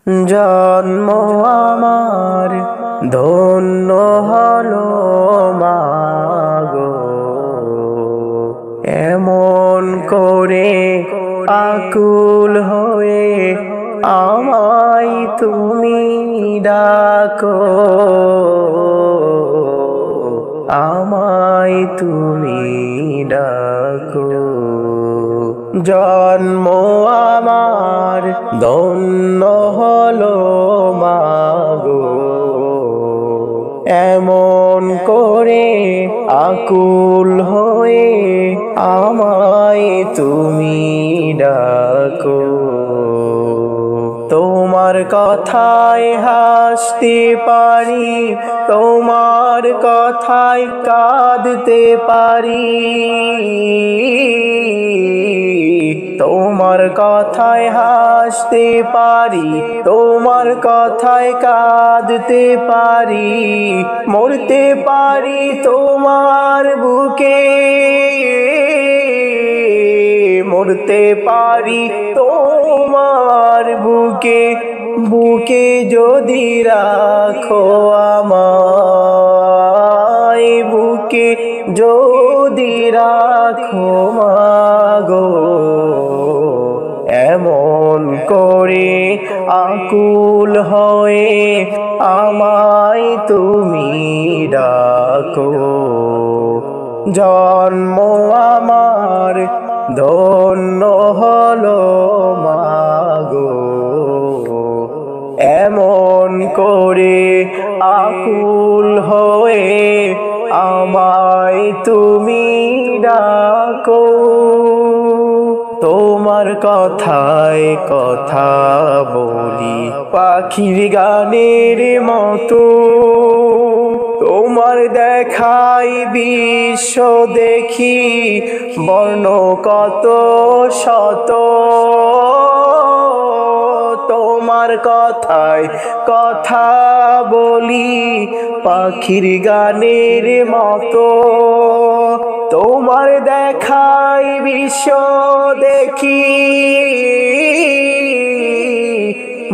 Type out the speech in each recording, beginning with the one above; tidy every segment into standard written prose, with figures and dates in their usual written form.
জন্ম আমার ধন্য হলো মাগো, এমন করে আকুল হয়ে আমায় তুমি ডাকো, আমায় তুমি ডাকো। জন্ম আমার ধন্য হলো মাগো, এমন করে আকুল হয়ে আমায় তুমি ডাকো। তোমার কথায় হাসতে পারি, তোমার কথায় কাঁদতে পারি, তোমার কথায় হাসতে পারি, তোমার কথায় কাঁদতে পারি, মরতে পারি তোমার বুকে, মরতে পারি তোমার বুকে, বুকে যদি রাখো আমায়, বুকে যদি রাখো মাগো, এমন করে আকুল হয়ে আমায় তুমি ডাকো। জন্ম আমার ধন্য হলো মাগো, এমন করে আকুল হয়ে আমায় তুমি ডাকো। তোমার কথায় কথা বলি পাখির গানের মতো, তোমার দেখাই বিশ্ব দেখি বর্ণ কত শত, তোমার কথায় কথা বলি পাখির গানের মতো, তোমার দেখাই বিশ্ব দেখি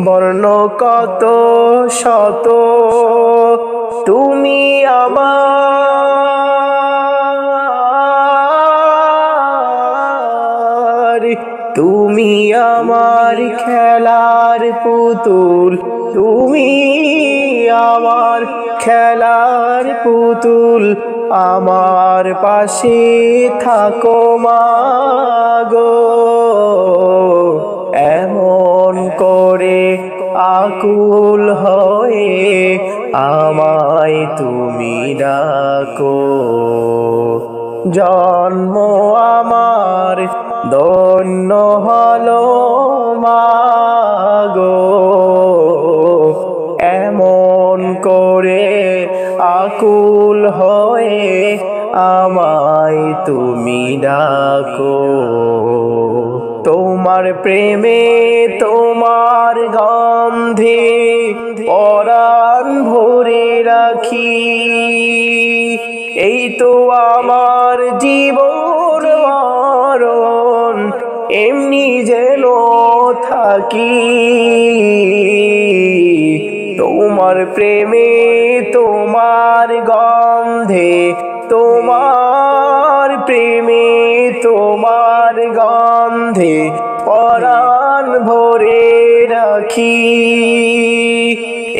বর্ণ কত শত, তুমি আমার, তুমি আমার খেলার পুতুল, তুমি আমার খেলার পুতুল, আমার পাশে থাকো মাগো, এমন করে আকুল হয়ে আমায় তুমি ডাকো। জন্ম আমার ধন্য হলো মাগো, এমন করে আকুল হয়ে আমায় তুমি ডাকো। তোমার প্রেমে তোমার গন্ধে পরাণ ভরে রাখি, এই তো আমার জীবন মরণ এমনি যেন থাকি। তোমার প্রেমে তোমার গন্ধে, তোমার প্রেমে তোমার গন্ধে পরাণ ভরে রাখি,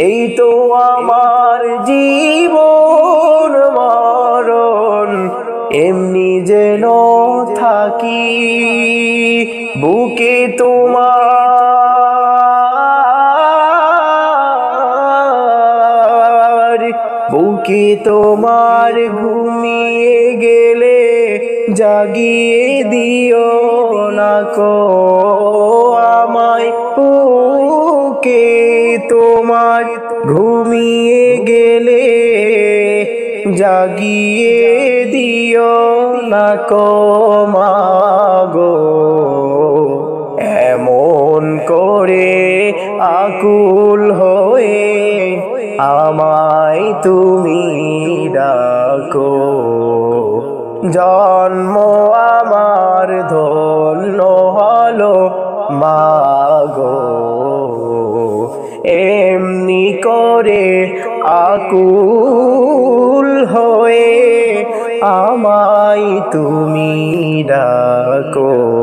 এই তো আমার জীবন মরণ এমনি যেন থাকি। বুকে তোমার, বুকে তোমার ঘুমিয়ে গেলে জাগিয়ে দিও না কো আমায়, বুকে তোমার ঘুমিয়ে গেলে জাগিয়ে দিও না কো মাগো, এমন করে আকুল হয়ে আমায় তুমি ডাকো। জন্ম আমার ধন্য হলো মাগো, এমনি করে আকুল হয়ে আমায় তুমি ডাকো।